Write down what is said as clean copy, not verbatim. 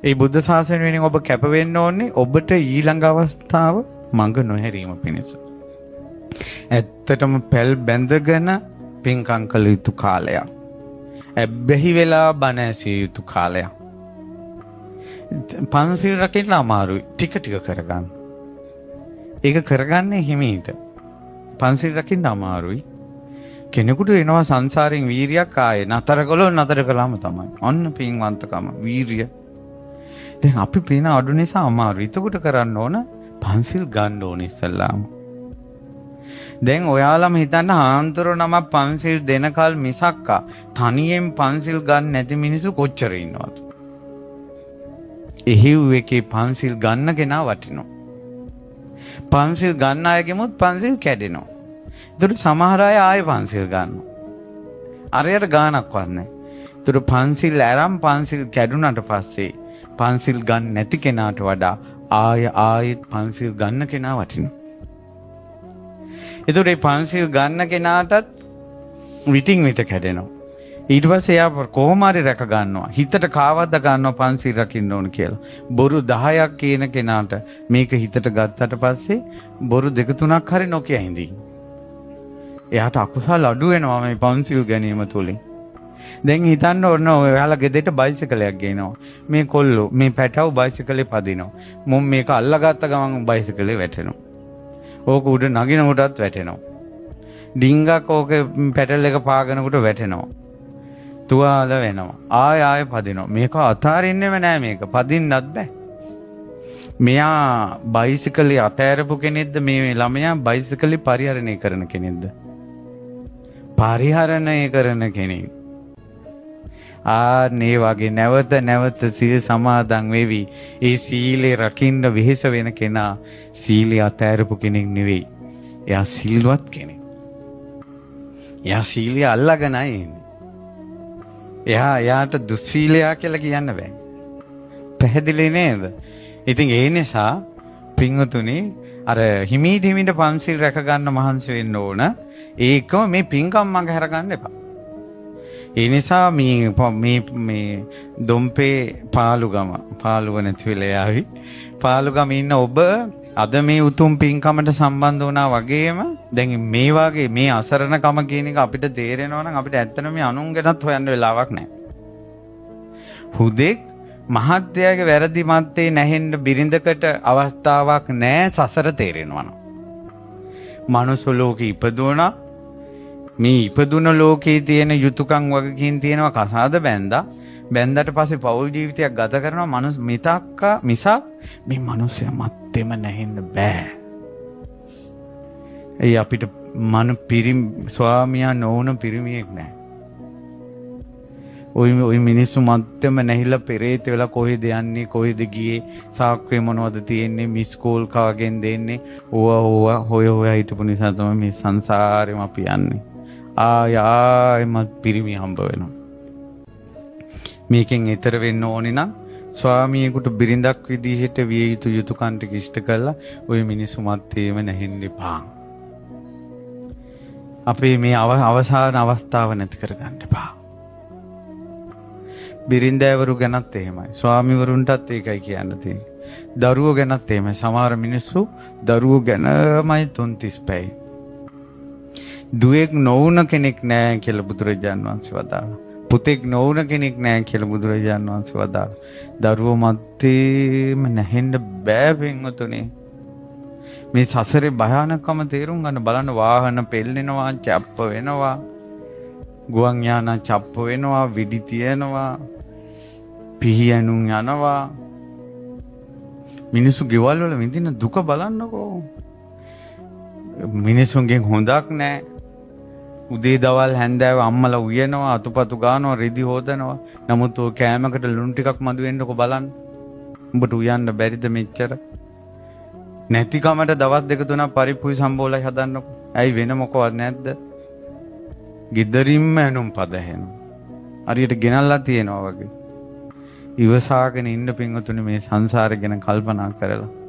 ඒ බුද්ධ ශාසනය වෙනුවෙන් ඔබ කැප වෙන්න ඕනේ ඔබට ඊළඟ අවස්ථාව මඟ නොහැරීම පිණිස. ඇත්තටම පැල් බැඳගෙන පින්කම් කළ යුතු කාලයක්. ඇබ්බැහි වෙලා බණ ඇසිය යුතු කාලයක්. පන්සිල් රකින්න අමාරුයි. ටික ටික කරගන්න. ඒක කරගන්නේ හිමීට. පන්සිල් රකින්න අමාරුයි. කෙනෙකුට එනවා සංසාරයෙන් වීරියක් ආයේ නතර කළොත් නතර කළාම තමයි. අන්න පින්වන්තකම වීරිය. දැන් අපි පින අඩු නිසා අමාරුයි. එතකොට කරන්න ඕන පන්සිල් ගන්න ඕන ඉස්සල්ලාම. දැන් ඔයාලම හිතන්න ආන්තර නම පන්සිල් දෙනකල් මිසක්කා තනියෙන් පන්සිල් ගන්න නැති මිනිස්සු කොච්චර ඉන්නවද? එහිව් එකේ පන්සිල් ගන්න කෙනා වටිනවා. පන්සිල් ගන්න අයගෙමුත් පන්සිල් කැඩෙනවා. ඒතර සමහර අය ආයේ පන්සිල් ගන්නවා. අරයට ගානක් වන්නේ. ඒතර පන්සිල් අරන් පන්සිල් කැඩුනට පස්සේ පන්සිල් ගන්න නැති කෙනාට වඩා ආයෙත් පන්සිල් ගන්න කෙනා වටිනවා. ඒතර මේ පන්සිල් ගන්න කෙනාටත් විටින් විට කැඩෙනවා. ඊට පස්සේ එයා කොහොම හරි රැක ගන්නවා. හිතට කාවද්ද ගන්නවා පන්සිල් රකින්න ඕන කියලා. බොරු 10ක් කියන කෙනාට මේක හිතට ගත්තට පස්සේ බොරු 2-3ක් හරි නොකිය හිඳින්. එයාට අකුසල අඩු වෙනවා මේ පන්සිල් ගැනීම තුලින්. දැන් හිතන්න ඕන ඔයාලා ගෙදරට බයිසිකලයක් ගේනවා. මේ කොල්ලෝ මේ පැටව බයිසිකලේ පදිනවා. මුන් මේක අල්ලගත්ත ගමන් බයිසිකලේ වැටෙනවා. ඕක උඩ නගිනකොටත් වැටෙනවා. ඩිංගක් ඕක පැටල් එක පාගනකොට වැටෙනවා. තුවාල වෙනවා. ආය පදිනවා. මේක අතාරින්නෙම නෑ මේක. පදින්නත් බෑ. මෙයා බයිසිකලේ අතෑරපු කෙනෙක්ද මේ ළමයා බයිසිකලේ පරිහරණය කරන කෙනෙක්ද? පරිහරණය කරන කෙනෙක්. මේ වගේ නැවත සීල සමාදන් වෙවි. ඒ සීලේ රකින්න වෙහෙස වෙන කෙනා සීලය අතෑරපු කෙනෙක් නෙවෙයි. එයා සීලවත් කෙනෙක්. එයා සීලය අල්ලගෙනයි ඉන්නේ. එයාට දුස්සීලයා කියලා කියන්න බෑ. පැහැදිලි නේද? ඉතින් ඒ නිසා පින්වතුනි අර හිමීට පන්සිල් රැක ගන්න මහන්සි වෙන්න ඕන. ඒකම මේ පින්කම් මඟ හැර ගන්න එපා. ඒ නිසා මේ දොම්පේ පාලුව නැති වෙලා යාවි. පාලුගම ඉන්න ඔබ අද මේ උතුම් පින්කමට සම්බන්ධ වුණා වගේම දැන් මේ වාගේ මේ අසරණකම කියන එක අපිට තේරෙනවා නම් අපිට ඇත්තටම මේ අනුන් ගැනත් හොයන්න වෙලාවක් නැහැ. හුදෙක් මහත්යාගේ වැරදි මත්තේ නැහෙන්න බිරිඳකට අවස්ථාවක් නැහැ සසර තේරෙනවා නම්. මනුස්ස ලෝකේ ඉපදුණා මේ ඉපදුන ලෝකේ තියෙන යුතුයකම් වගකීම් තියෙනවා කසාද බැන්දට පස්සේ පෞල් ජීවිතයක් ගත කරනවා මිසක් මේ මිනිස්සයා මත්තෙම නැහෙන්න බෑ. ඒ අපිට ස්වාමියා නොවුන පිරිමියෙක් නෑ. ওই මිනිස්සු මත්තෙම නැහිලා පෙරේත වෙලා කොහෙද යන්නේ කොහෙද ගියේ සාක්කුවේ මොනවද තියෙන්නේ මිස් කෝල් කාගෙන් දෙන්නේ ඕවා හොය හිටපු නිසා තමයි මේ සංසාරෙම අපි යන්නේ. ආයෙත් පිරිමි හම්බ වෙනවා. මේකෙන් ඈතර වෙන්න ඕනේ නම් ස්වාමියෙකුට බිරිඳක් විදිහට විය යුතු යුතුයකම් ටික ඉෂ්ට කළා ওই මිනිස්සු මැත්තේම නැහෙන්න එපා. අපේ මේ අවසාන අවස්ථාව නැති කරගන්න එපා. බිරිඳවරු ගැනත් එහෙමයි. ස්වාමිවරුන්ටත් ඒකයි කියන්න තියෙන්නේ. දරුවෝ ගැනත් එහෙමයි. සමහර මිනිස්සු දරුවෝ ගැනමයි 3:30 පැයි. දුවෙක් නොවුන කෙනෙක් නෑ කියලා බුදුරජාණන් වහන්සේ වදාළා. පුතෙක් නොවුන කෙනෙක් නෑ කියලා බුදුරජාණන් වහන්සේ වදාළා. දරුවෝ මැත්තේම නැහෙන්න බෑ පින්වතුනි. මේ සසරේ භයානකම තේරුම් ගන්න බලන්න වාහන පෙල්ලෙනවා, චප්ප වෙනවා, ගුවන් යාන චප්ප වෙනවා, විඩි තියනවා, පිහියනුම් යනවා. මිනිස්සු ගෙවල් වල විඳින දුක බලන්නකෝ. මිනිස්සුන්ගෙන් හොඳක් නෑ. උදේ දවල් හැන්දෑව අම්මලා උයනවා, අතුපතු ගන්නවා, රෙදි හොදනවා. නමුත් ඔය කෑමකට ලුණු ටිකක් මදු වෙන්නකෝ බලන්න. උඹට උයන්න බැරිද මෙච්චර? නැතිකමට දවස් 2-3 පරිප්පුයි සම්බෝලයි හදන්නකෝ. ඇයි වෙන මොකවත් නැද්ද? ගෙදරින්ම ඇනුම් පද හැනවා. හරියට ගෙනල්ලා තියනවා වගේ. ඉවසාගෙන ඉන්න පින්වතුනි මේ සංසාරය ගැන කල්පනා කරලා